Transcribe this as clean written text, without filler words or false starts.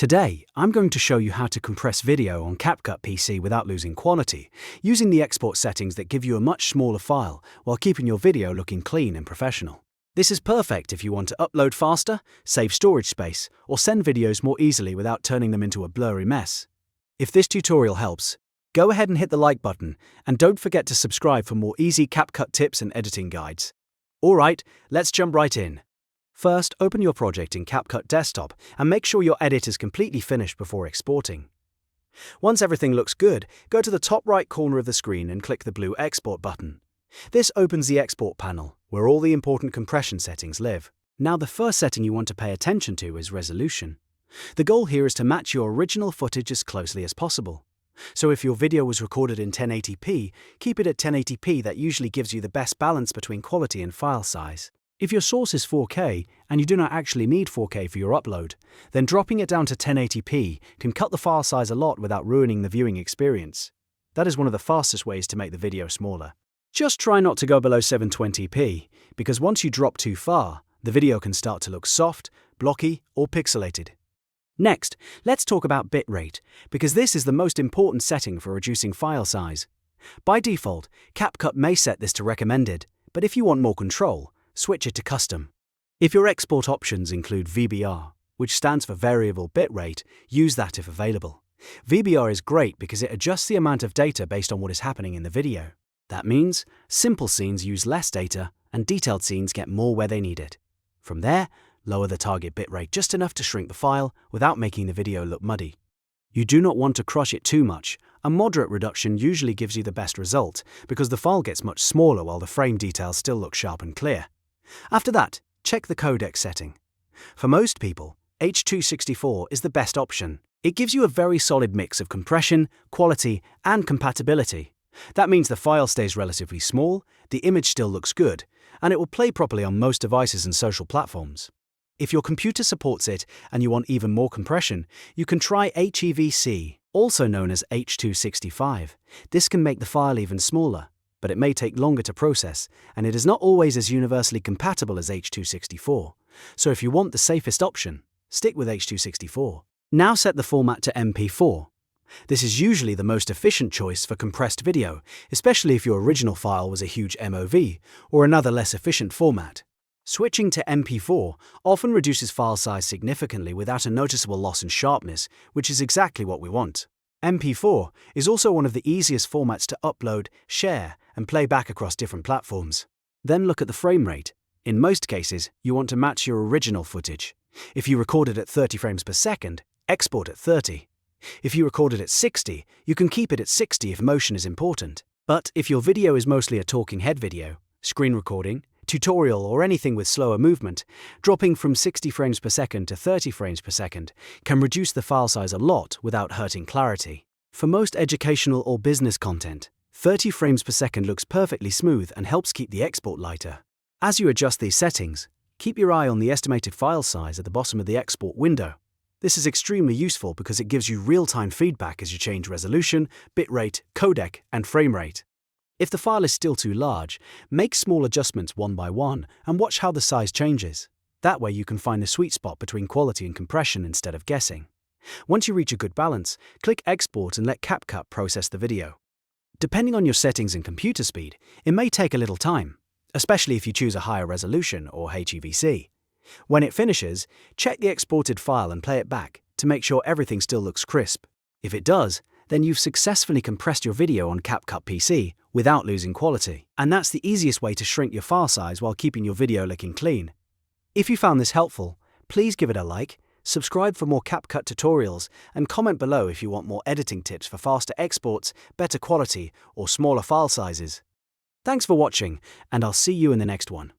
Today, I'm going to show you how to compress video on CapCut PC without losing quality, using the export settings that give you a much smaller file while keeping your video looking clean and professional. This is perfect if you want to upload faster, save storage space, or send videos more easily without turning them into a blurry mess. If this tutorial helps, go ahead and hit the like button, and don't forget to subscribe for more easy CapCut tips and editing guides. Alright, let's jump right in. First, open your project in CapCut Desktop and make sure your edit is completely finished before exporting. Once everything looks good, go to the top right corner of the screen and click the blue Export button. This opens the Export panel, where all the important compression settings live. Now the first setting you want to pay attention to is resolution. The goal here is to match your original footage as closely as possible. So if your video was recorded in 1080p, keep it at 1080p. That usually gives you the best balance between quality and file size. If your source is 4K and you do not actually need 4K for your upload, then dropping it down to 1080p can cut the file size a lot without ruining the viewing experience. That is one of the fastest ways to make the video smaller. Just try not to go below 720p, because once you drop too far, the video can start to look soft, blocky, or pixelated. Next, let's talk about bitrate, because this is the most important setting for reducing file size. By default, CapCut may set this to recommended, but if you want more control, switch it to custom. If your export options include VBR, which stands for variable bitrate, use that if available. VBR is great because it adjusts the amount of data based on what is happening in the video. That means simple scenes use less data and detailed scenes get more where they need it. From there, lower the target bitrate just enough to shrink the file without making the video look muddy. You do not want to crush it too much. A moderate reduction usually gives you the best result because the file gets much smaller while the frame details still look sharp and clear. After that, check the codec setting. For most people, H.264 is the best option. It gives you a very solid mix of compression, quality, and compatibility. That means the file stays relatively small, the image still looks good, and it will play properly on most devices and social platforms. If your computer supports it and you want even more compression, you can try HEVC, also known as H.265. This can make the file even smaller, but it may take longer to process, and it is not always as universally compatible as H.264. So if you want the safest option, stick with H.264. Now set the format to MP4. This is usually the most efficient choice for compressed video, especially if your original file was a huge MOV or another less efficient format. Switching to MP4 often reduces file size significantly without a noticeable loss in sharpness, which is exactly what we want. MP4 is also one of the easiest formats to upload, share, and play back across different platforms. Then look at the frame rate. In most cases, you want to match your original footage. If you recorded at 30 frames per second, export at 30. If you recorded at 60, you can keep it at 60 if motion is important. But if your video is mostly a talking head video, screen recording, tutorial, or anything with slower movement, dropping from 60 frames per second to 30 frames per second can reduce the file size a lot without hurting clarity. For most educational or business content, 30 frames per second looks perfectly smooth and helps keep the export lighter. As you adjust these settings, keep your eye on the estimated file size at the bottom of the export window. This is extremely useful because it gives you real-time feedback as you change resolution, bitrate, codec, and frame rate. If the file is still too large, make small adjustments one by one and watch how the size changes. That way you can find the sweet spot between quality and compression instead of guessing. Once you reach a good balance, click Export and let CapCut process the video. Depending on your settings and computer speed, it may take a little time, especially if you choose a higher resolution or HEVC. When it finishes, check the exported file and play it back to make sure everything still looks crisp. If it does, then you've successfully compressed your video on CapCut PC without losing quality. And that's the easiest way to shrink your file size while keeping your video looking clean. If you found this helpful, please give it a like, subscribe for more CapCut tutorials, and comment below if you want more editing tips for faster exports, better quality, or smaller file sizes. Thanks for watching, and I'll see you in the next one.